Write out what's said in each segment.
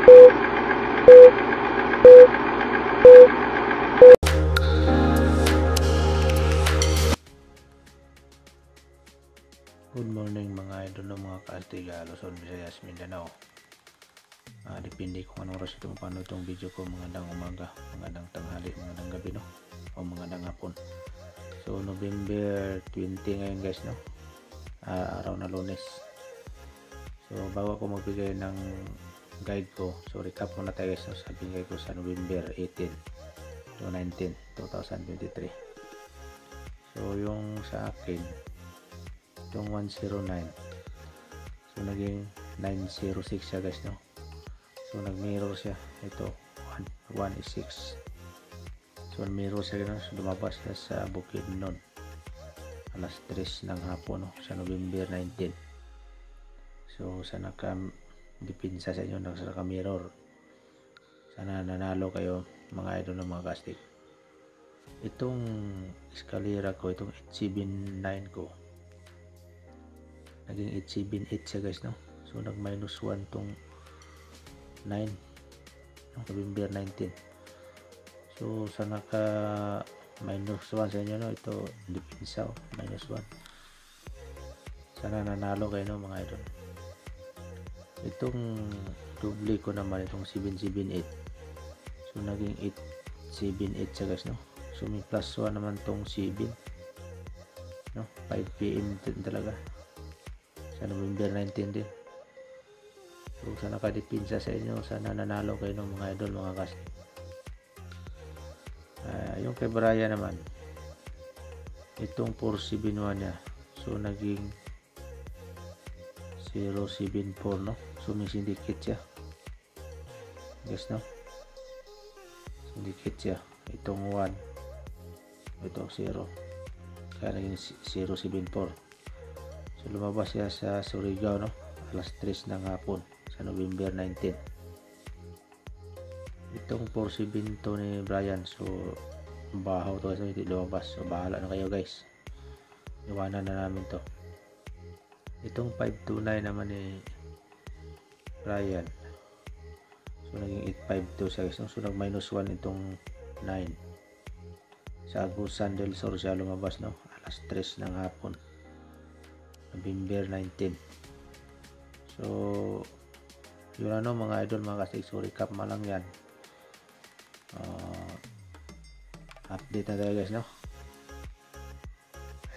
Good morning mga idol ng mga Kastiga, Luzon, Visayas, Mindanao. Depende kung anong oras itong paano itong video ko, magandang umaga, magandang tanghali, magandang gabi, no? O magandang hapon. So November 20 ngayon guys, no? Araw na Lunes. So bago ako magbigay ng guide ko, so recap muna tayo guys, no? Sa bigay ko sa November 18 to 19, 2023. So yung sa akin, itong 109, so naging 906 siya guys, no? So nag-mirror siya, ito 1 is 6, so mirror siya, no? So lumabas siya sa Bukidnon alas 3 ng hapon, no? Sa November 19. So sa naka-dipinsa sa inyo, sa naka-mirror, sana nanalo kayo mga idol ng mga casting. Itong eskalera ko, itong 879 ko, naging 878 siya guys, no? So nag minus 1 tong 9 November 19. So sa naka minus 1 sa inyo, no? Ito dipinsa, minus 1. Sana nanalo kayo, no, mga idol. Itong doble ko naman, itong 778, so naging 878 siya guys, no? So may plus 1 naman tong 7, no? 5 PM din talaga sa November 19 din. So sa nakadipinsa sa inyo, sana nanalo kayo ng mga idol, mga kasi. Yung kay Brian naman, itong 471 niya, so naging 074, no? So may syndicate siya guys, no? Syndicate siya, itong 1, ito 0, kaya naging 074. So lumabas siya sa Surigao, no? Alas 3 ng hapon sa November 19. Itong 472 ni Brian, so bahaw to, so hindi lumabas. So bahala na kayo guys, iwanan na namin to. Itong 529 naman ni Brian, so naging 852 siya guys, no? So nag minus 1 itong 9 sa Agusan del Sur siya lumabas, no? Alas 3 ng hapon November 19. So yun, ano mga idol, mga kastig, so recap ma lang yan. Update na tayo guys, no?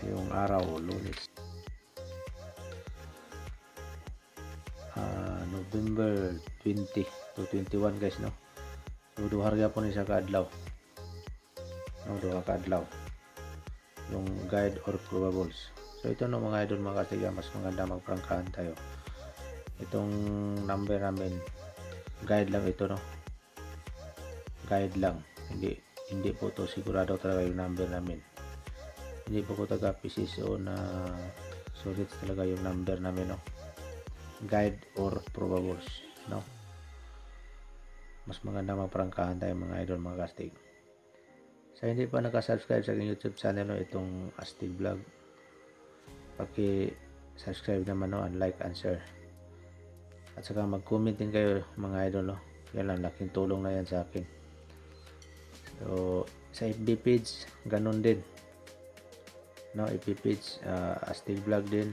Yung araw Lunes, November 20 to 21 guys, no? So duha gyapon ni sa kaadlaw, no? Duha ka adlaw yung guide or probables. So ito, no, mga idol, mga kastig, mas maganda magprangkahan tayo. Itong number namin, guide lang ito, no? Guide lang, hindi po to sigurado talaga yung number namin. Hindi po ko taga PCSO na sulit talaga yung number namin, no? Guide or probables, no? Mas maganda magprangkahan tayo mga idol, mga kastig. Sa hindi pa nakasubscribe sa aking YouTube channel, no, itong Astig Vlog, paki-subscribe naman, no, and like and share. At saka mag-comment din kayo mga idol, no? Yan lang, laking tulong na yan sa akin. So sa FB page, ganun din, no? FB page, Astig Vlog din.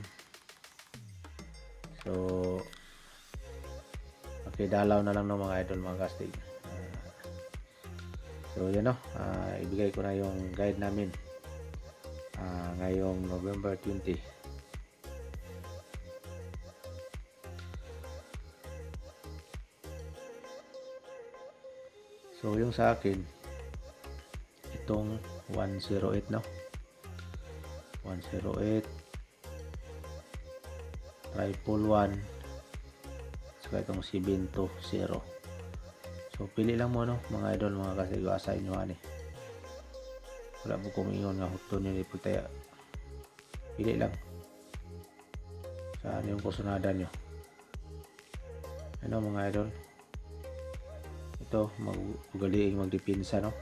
So pakidalaw na lang, no, mga idol, mga kastig. So yan, no, ibigay ko na yung guide namin ngayong November 20. So yung sa akin, itong 108, no? 108, 111, saka itong 720. So pili lang mo, no, mga idol, mga kasi assign nyo ani. Wala po kumingon nga hukto nyo ipagtaya. Pili lang sa ano yung kusunada nyo. Ano mga idol, ito magugaliing magdipinsa, no?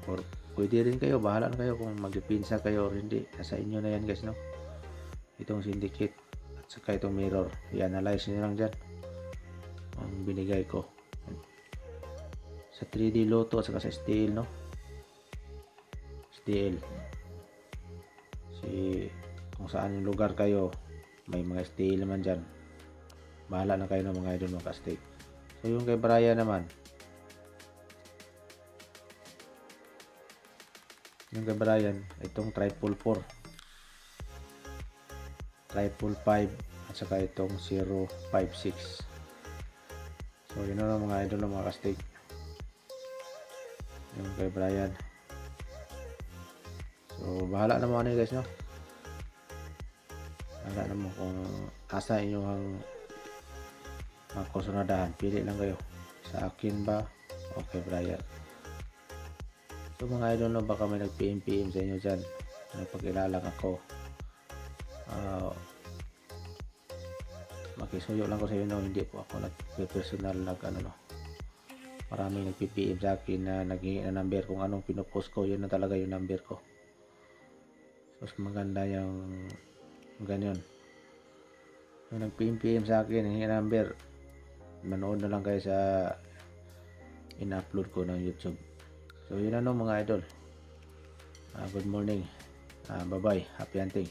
Or pwede rin kayo, bahala na kayo kung magdipinsa kayo or hindi, nasa inyo na yan guys, no? Itong syndicate at saka itong mirror, i-analyze nyo lang dyan ang binigay ko sa 3D Lotto at saka sa STL, no? STL. Kung saan yung lugar kayo, may mga STL naman dyan. Bahala na kayo ng mga idol mga ka-stake. So yung kay Brian naman, itong triple 4, triple 5, at saka itong 056. So yun na mga idol ng mga ka-stake, yung kay Brian. So bahala na mo ano guys, no? Bahala na mo kung asa inyong makusunadahan. Pili lang kayo, sa akin ba o kay Brian. So mga idol, no, baka may nag-PM sa inyo dyan, nagpag-ilalang ako. Makisuyo lang ko sa inyo, no? Hindi po ako nag-personal maraming nag-PM sa akin na naghingi na number. Kung anong pinupost ko, yun na talaga yung number ko. So maganda yung ganyan. Yung nag-PM sa akin, hingi number, manood na lang kayo sa in-upload ko ng YouTube. So yun na, no, mga idol. Good morning. Bye bye. Happy hunting.